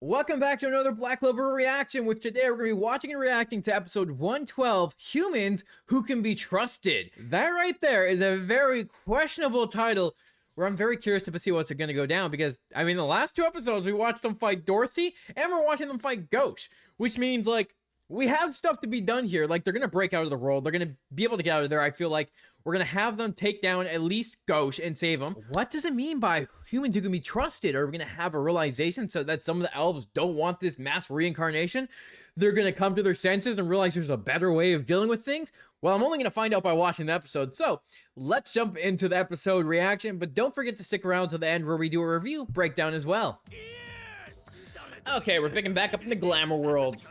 Welcome back to another Black Clover reaction, with today we're going to be watching and reacting to episode 112, Humans Who Can Be Trusted. That right there is a very questionable title, where I'm very curious to see what's going to go down, because, I mean, the last two episodes we watched them fight Dorothy, and we're watching them fight Ghost, which means, like, we have stuff to be done here. Like, they're going to break out of the world. They're going to be able to get out of there. I feel like we're going to have them take down at least Ghost and save him. What does it mean by humans who can be trusted? Are we going to have a realization so that some of the elves don't want this mass reincarnation? They're going to come to their senses and realize there's a better way of dealing with things? Well, I'm only going to find out by watching the episode. So let's jump into the episode reaction. But don't forget to stick around to the end where we do a review breakdown as well. Okay, we're picking back up in the glamour world.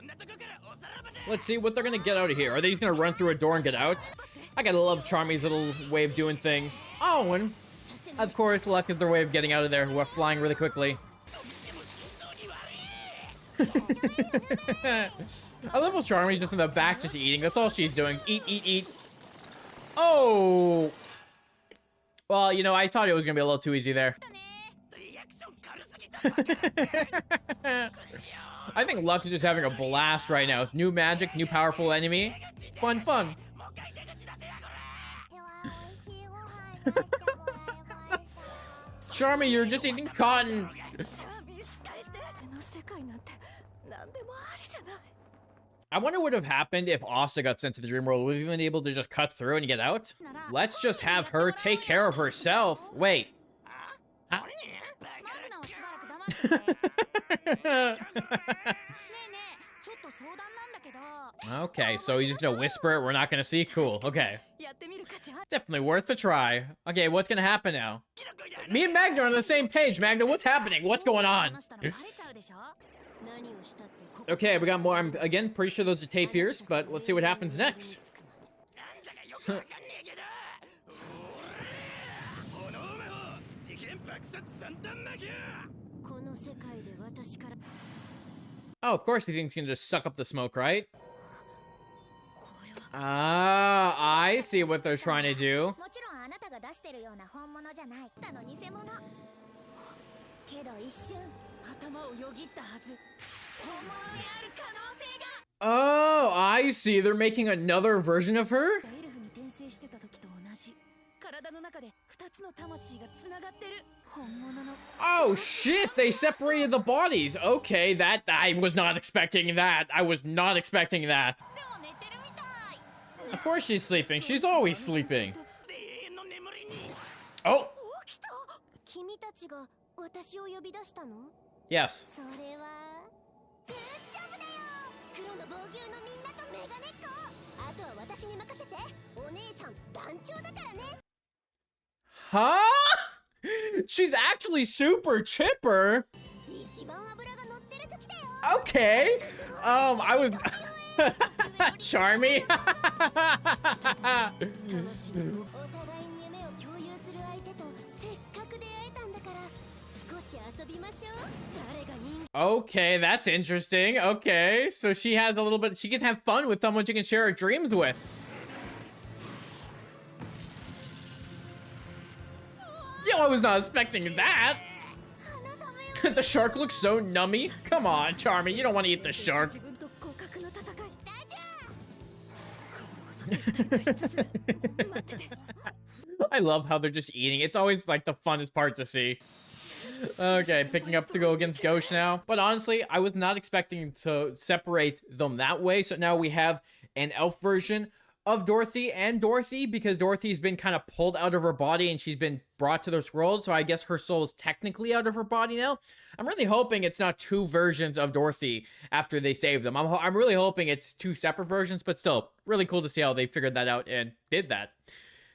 Let's see what they're gonna get out of here. Are they just gonna run through a door and get out? I gotta love Charmy's little way of doing things. Oh, and of course, luck is their way of getting out of there. We're flying really quickly. I love how Charmy's just in the back just eating. That's all she's doing. Eat, eat, eat. Oh! Well, you know, I thought it was gonna be a little too easy there. I think Luck is just having a blast right now. New magic, new powerful enemy. Fun, fun. Charmy, you're just eating cotton. I wonder what would have happened if Asta got sent to the dream world. Would we have been able to just cut through and get out? Let's just have her take care of herself. Wait. Huh? Okay, so he's just gonna whisper it. We're not gonna see. Cool. Okay. Definitely worth a try. Okay, what's gonna happen now? Me and Magda are on the same page. Magda, what's happening? What's going on? Okay, we got more. I'm, again, pretty sure those are tapirs, but let's see what happens next. Oh, of course he thinks he can just suck up the smoke, right? Ah, I see what they're trying to do. Oh, I see. They're making another version of her? Oh shit, they separated the bodies. Okay, that I was not expecting that. I was not expecting that. Of course she's sleeping. She's always sleeping. Oh. Yes. Huh? She's actually super chipper. Okay. I was Charmy. Okay, that's interesting. Okay, so she has a little bit. She can have fun with someone she can share her dreams with. Yo, I was not expecting that. The shark looks so nummy. Come on, Charmy, you don't want to eat the shark. I love how they're just eating. It's always like the funnest part to see. Okay, picking up to go against Ghost now. But honestly, I was not expecting to separate them that way. So now we have an elf version of Dorothy and Dorothy, because Dorothy's been kind of pulled out of her body and she's been brought to this world. So I guess her soul is technically out of her body now. I'm really hoping it's not two versions of Dorothy after they save them. I'm really hoping it's two separate versions, but still really cool to see how they figured that out and did that.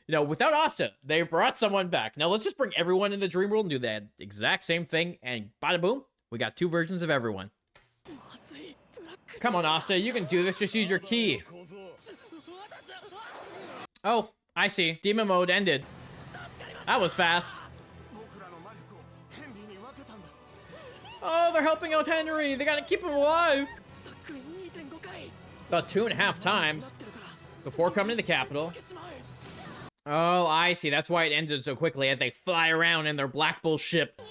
You know, without Asta, they brought someone back. Now let's just bring everyone in the dream world and do that exact same thing. And bada boom, we got two versions of everyone. Come on, Asta, you can do this. Just use your key. Oh, I see. Demon mode ended. That was fast. Oh, they're helping out Henry. They gotta keep him alive. About 2.5 times before coming to the capital. Oh, I see. That's why it ended so quickly as they fly around in their Black Bull ship.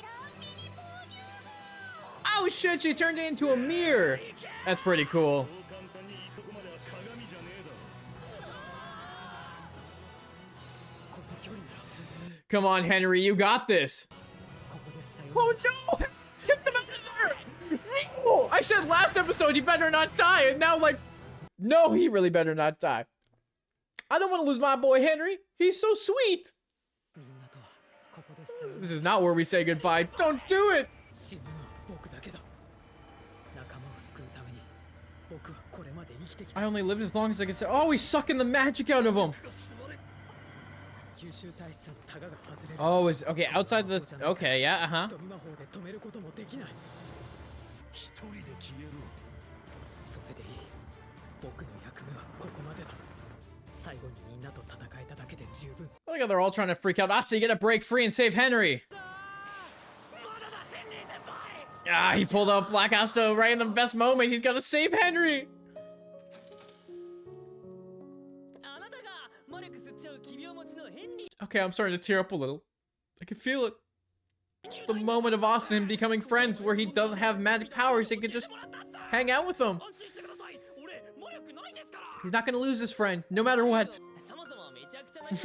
Oh shit, she turned it into a mirror. That's pretty cool. Come on, Henry, you got this. Oh no! Get him out of there! No! I said last episode he better not die, and now like, no, he really better not die. I don't want to lose my boy Henry. He's so sweet. This is not where we say goodbye. Don't do it! I only lived as long as I could say. Oh, he's sucking the magic out of him. Oh, is okay outside the. Okay, yeah, uh-huh. Look how they're all trying to freak out. Asa, you gotta break free and save Henry. Ah, he pulled out Black Asta right in the best moment. He's gotta save Henry. Okay, I'm starting to tear up a little. I can feel it. It's the moment of Austin and him becoming friends where he doesn't have magic powers. He can just hang out with them. He's not gonna lose his friend, no matter what.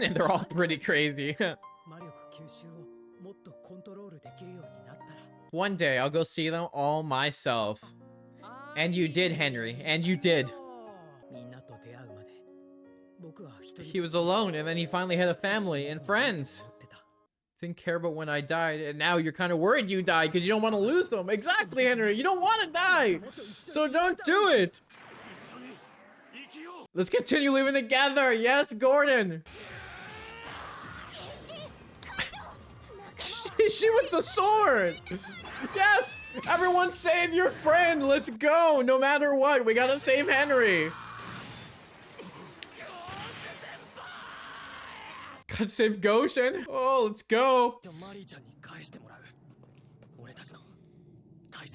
And they're all pretty crazy. One day, I'll go see them all myself. And you did, Henry. And you did. He was alone, and then he finally had a family and friends. Didn't care about when I died, and now you're kind of worried you died because you don't want to lose them. Exactly, Henry. You don't want to die. So don't do it. Let's continue living together. Yes, Gordon. She with the sword. Yes. Everyone save your friend. Let's go. No matter what, we gotta save Henry. Gotta save Goshen. Oh, let's go.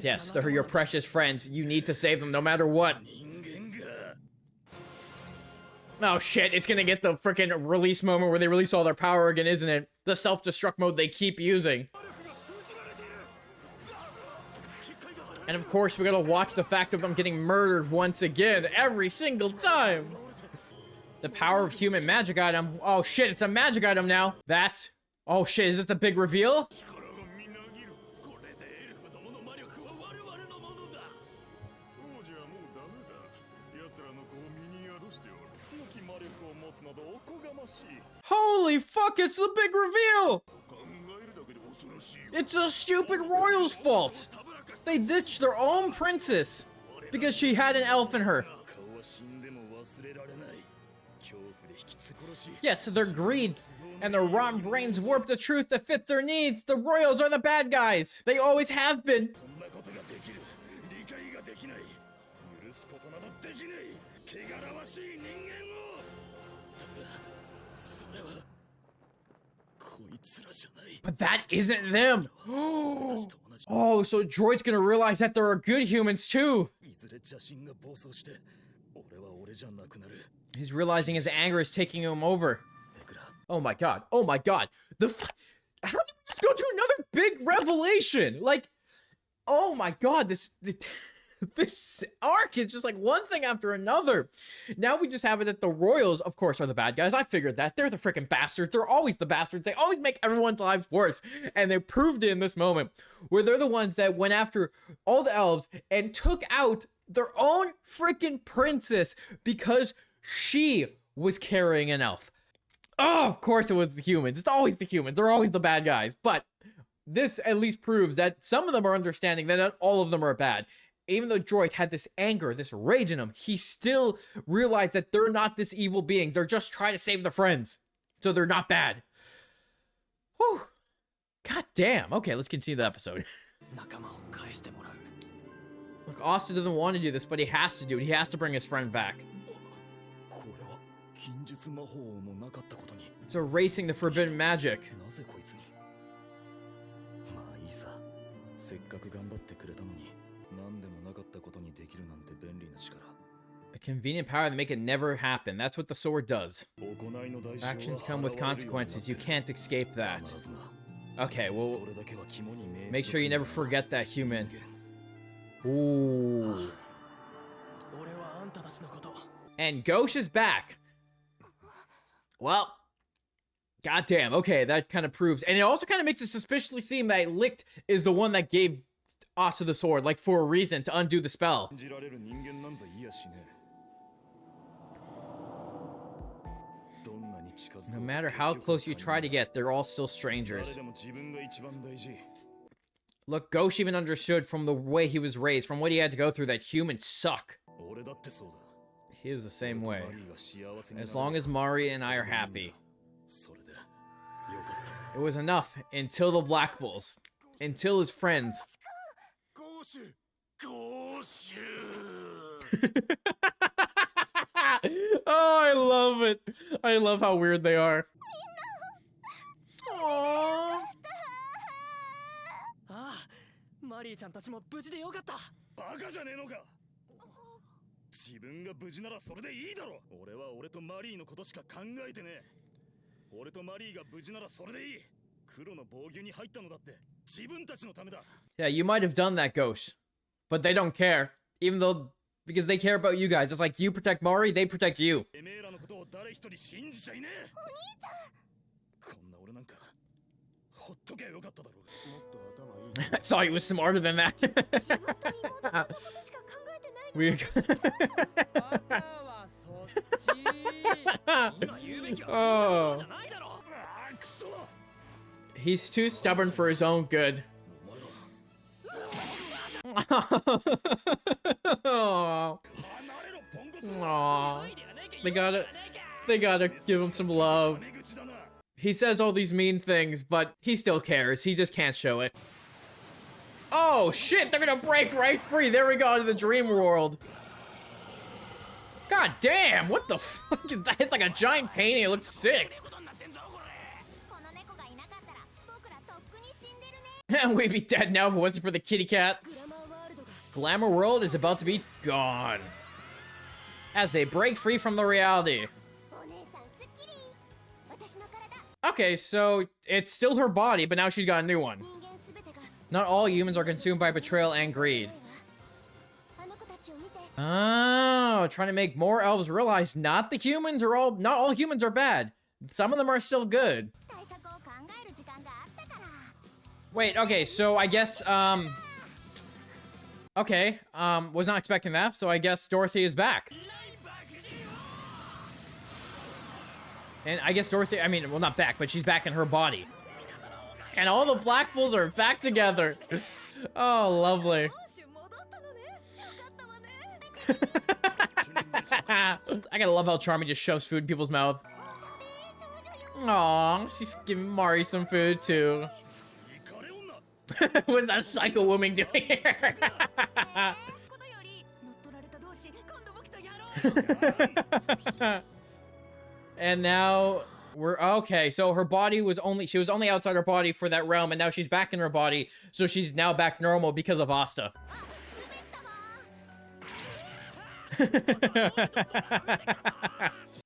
Yes, they're your precious friends. You need to save them no matter what. Oh shit, it's gonna get the freaking release moment where they release all their power again, isn't it? The self-destruct mode they keep using. And of course, we gotta watch the fact of them getting murdered once again, every single time. The power of human magic item. Oh shit, it's a magic item now. That's... Oh shit, is this a big reveal? Holy fuck, it's the big reveal! It's a stupid royal's fault! They ditched their own princess because she had an elf in her. Yes, their greed and their rotten brains warp the truth to fit their needs. The royals are the bad guys. They always have been. But that isn't them. Oh, so Droid's gonna realize that there are good humans too. He's realizing his anger is taking him over. Oh my god. Oh my god. How did we just go to another big revelation? Like, oh my god, this arc is just like one thing after another. Now we just have it that the royals, of course, are the bad guys. I figured that. They're the freaking bastards. They're always the bastards. They always make everyone's lives worse. And they proved it in this moment where they're the ones that went after all the elves and took out their own freaking princess because she was carrying an elf. Oh, of course it was the humans. It's always the humans. They're always the bad guys. But this at least proves that some of them are understanding that not all of them are bad. Even though Droid had this anger, this rage in him, he still realized that they're not this evil beings. They're just trying to save their friends. So they're not bad. Whew. God damn. Okay, let's continue the episode. Look, Austin doesn't want to do this, but he has to do it. He has to bring his friend back. It's erasing the forbidden magic. A convenient power to make it never happen. That's what the sword does. Actions come with consequences. You can't escape that. Okay, well, make sure you never forget that, human. Ooh. And Ghosh is back. Well, goddamn. Okay, that kind of proves. And it also kind of makes it suspiciously seem that Licht is the one that gave Asa the sword, like for a reason, to undo the spell. No matter how close you try to get, they're all still strangers. Look, Ghosh even understood from the way he was raised, from what he had to go through, that humans suck. He is the same way. As long as Mari and I are happy. It was enough until the Black Bulls. Until his friends. Oh, I love it. I love how weird they are. Aww. Yeah, you might have done that, Ghosh. But they don't care. Even though, because they care about you guys. It's like you protect Mari, they protect you. I thought he was smarter than that. Oh. He's too stubborn for his own good. Aww. Aww. They gotta give him some love. He says all these mean things, but he still cares. He just can't show it. Oh shit, they're gonna break right free. There we go to the dream world. God damn, what the fuck is that? It's like a giant painting. It looks sick. We'd be dead now if it wasn't for the kitty cat. Glamour World is about to be gone as they break free from the reality. Okay, so it's still her body, but now she's got a new one. Not all humans are consumed by betrayal and greed. Oh, trying to make more elves realize not all humans are bad. Some of them are still good. Wait, okay, so I guess, okay, was not expecting that, so I guess Dorothy is back. And I guess Dorothy, I mean, well, not back, but she's back in her body. And all the Black Bulls are back together. Oh, lovely. I gotta love how Charmy just shoves food in people's mouth. Aw, she's giving Mari some food, too. What's that psycho woman doing here? And now we're okay. So her body was she was only outside her body for that realm, and now she's back in her body. So she's now back normal because of Asta.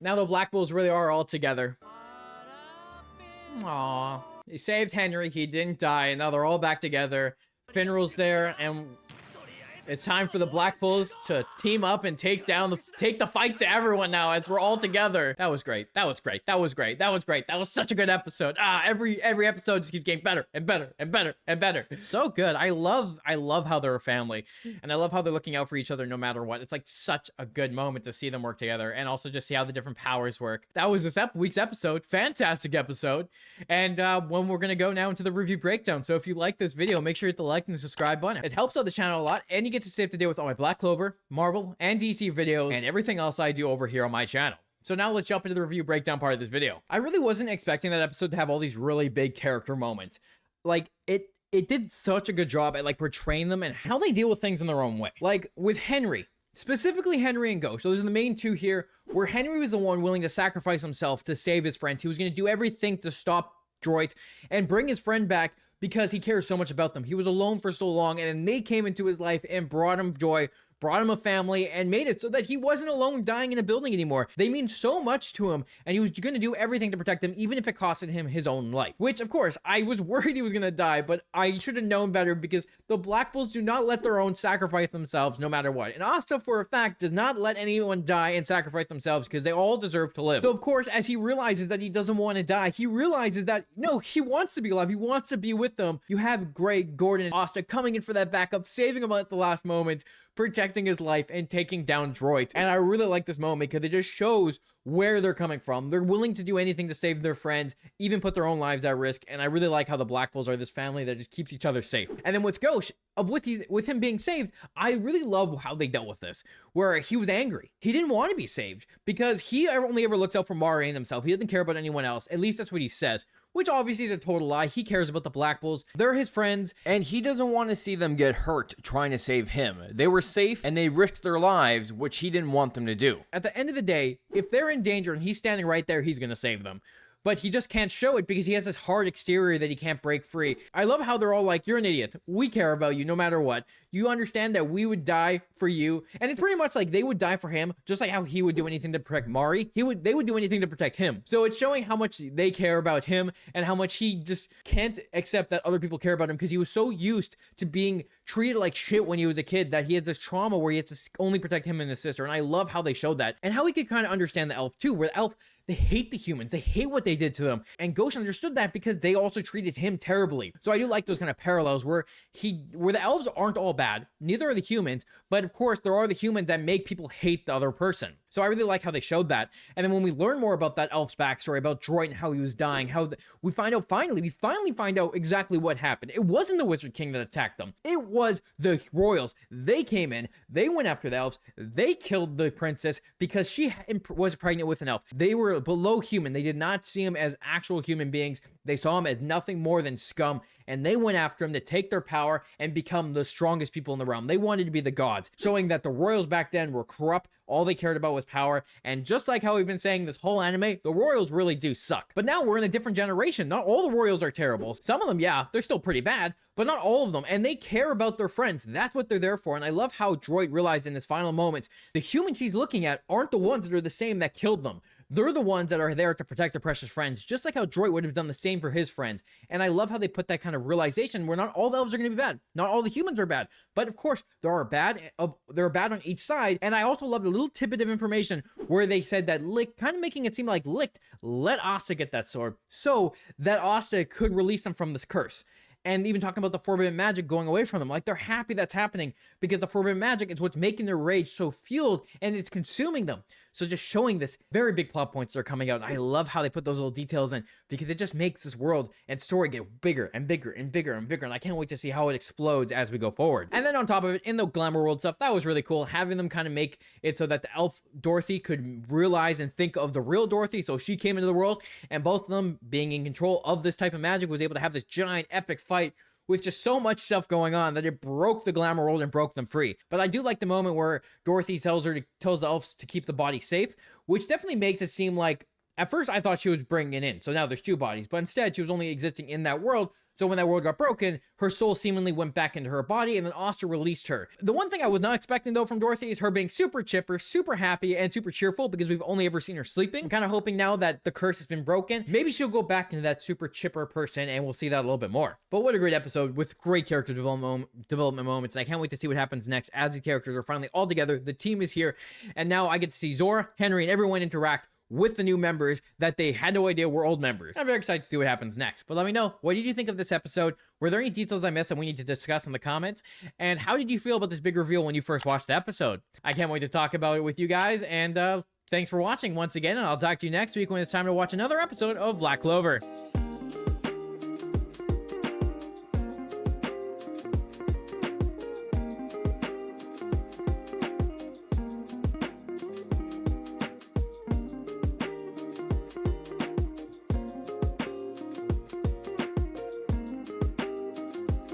Now the Black Bulls really are all together. Aww. He saved Henry, he didn't die, and now they're all back together. Finral's there, and it's time for the Black Bulls to team up and take the fight to everyone now as we're all together. That was great. That was great. That was great. That was great. That was such a good episode. Every episode just keeps getting better and better and better and better. So good. I love how they're a family, and I love how they're looking out for each other no matter what. It's like such a good moment to see them work together, and also just see how the different powers work. That was this week's episode. Fantastic episode. And when we're gonna go now into the review breakdown. So if you like this video, make sure you hit the like and the subscribe button. It helps out the channel a lot, and you get to stay up to date with all my Black Clover, Marvel, and DC videos, and everything else I do over here on my channel. So now let's jump into the review breakdown part of this video. I really wasn't expecting that episode to have all these really big character moments. Like, it did such a good job at like portraying them and how they deal with things in their own way. Like with Henry, specifically Henry and Ghosh. So those are the main two here, where Henry was the one willing to sacrifice himself to save his friends. He was going to do everything to stop droids and bring his friend back because he cares so much about them. He was alone for so long, and then they came into his life and brought him joy, brought him a family, and made it so that he wasn't alone dying in a building anymore. They mean so much to him, and he was going to do everything to protect them, even if it costed him his own life. Which, of course, I was worried he was going to die, but I should have known better, because the Black Bulls do not let their own sacrifice themselves no matter what. And Asta, for a fact, does not let anyone die and sacrifice themselves, because they all deserve to live. So, of course, as he realizes that he doesn't want to die, he realizes that, no, he wants to be alive. He wants to be with them. You have Greg, Gordon, and Asta coming in for that backup, saving him at the last moment, protecting his life, and taking down droids. And I really like this moment because it just shows where they're coming from. They're willing to do anything to save their friends, even put their own lives at risk. And I really like how the Black Bulls are this family that just keeps each other safe. And then with Ghost, with him being saved, I really love how they dealt with this, where he was angry. He didn't want to be saved because he only ever looks out for Mari and himself. He doesn't care about anyone else. At least that's what he says, which obviously is a total lie. He cares about the Black Bulls. They're his friends, and he doesn't want to see them get hurt trying to save him. They were safe, and they risked their lives, which he didn't want them to do. At the end of the day, if they're in danger and he's standing right there, he's going to save them. But he just can't show it because he has this hard exterior that he can't break free. I love how they're all like, you're an idiot. We care about you no matter what. You understand that we would die for you. And it's pretty much like they would die for him, just like how he would do anything to protect Mari. They would do anything to protect him. So it's showing how much they care about him and how much he just can't accept that other people care about him, because he was so used to being treated like shit when he was a kid that he has this trauma where he has to only protect him and his sister. And I love how they showed that, and how he could kind of understand the Elf too, where the Elf, they hate the humans. They hate what they did to them. And Ghost understood that because they also treated him terribly. So I do like those kind of parallels where the elves aren't all bad. Neither are the humans. But of course, there are the humans that make people hate the other person. So I really like how they showed that. And then when we learn more about that elf's backstory, about Droid and how he was dying, we finally find out exactly what happened. It wasn't the Wizard King that attacked them. It was the royals. They came in, they went after the elves, they killed the princess because she was pregnant with an elf. They were below human. They did not see him as actual human beings. They saw him as nothing more than scum, and they went after him to take their power and become the strongest people in the realm. They wanted to be the gods, showing that the royals back then were corrupt. All they cared about was power. And just like how we've been saying this whole anime, the royals really do suck. But now we're in a different generation. Not all the royals are terrible. Some of them, yeah, they're still pretty bad, but not all of them. And they care about their friends. That's what they're there for. And I love how Droid realized in his final moments, the humans he's looking at aren't the ones that are the same that killed them. They're the ones that are there to protect their precious friends, just like how Droid would have done the same for his friends. And I love how they put that kind of realization where not all the elves are going to be bad. Not all the humans are bad. But of course, there are bad on each side. And I also love the little tidbit of information where they said that Lick, kind of making it seem like Lick let Asta get that sword so that Asta could release them from this curse. And even talking about the forbidden magic going away from them. Like, they're happy that's happening because the forbidden magic is what's making their rage so fueled, and it's consuming them. So just showing this very big plot points that are coming out. And I love how they put those little details in, because it just makes this world and story get bigger and bigger and bigger and bigger. And I can't wait to see how it explodes as we go forward. And then on top of it, in the glamour world stuff, that was really cool. Having them kind of make it so that the elf Dorothy could realize and think of the real Dorothy. So she came into the world, and both of them being in control of this type of magic was able to have this giant epic fight with just so much stuff going on that it broke the glamour world and broke them free. But I do like the moment where Dorothy tells the elves to keep the body safe, which definitely makes it seem like, at first I thought she was bringing it in, so now there's two bodies, but instead she was only existing in that world. So when that world got broken, her soul seemingly went back into her body, and then Asta released her. The one thing I was not expecting, though, from Dorothy is her being super chipper, super happy, and super cheerful, because we've only ever seen her sleeping. I'm kind of hoping now that the curse has been broken, maybe she'll go back into that super chipper person, and we'll see that a little bit more. But what a great episode with great character development moments, and I can't wait to see what happens next as the characters are finally all together. The team is here, and now I get to see Zora, Henry, and everyone interact with the new members that they had no idea were old members. I'm very excited to see what happens next. But let me know, what did you think of this episode? Were there any details I missed that we need to discuss in the comments? And how did you feel about this big reveal when you first watched the episode? I can't wait to talk about it with you guys, and thanks for watching once again, and I'll talk to you next week when it's time to watch another episode of Black Clover.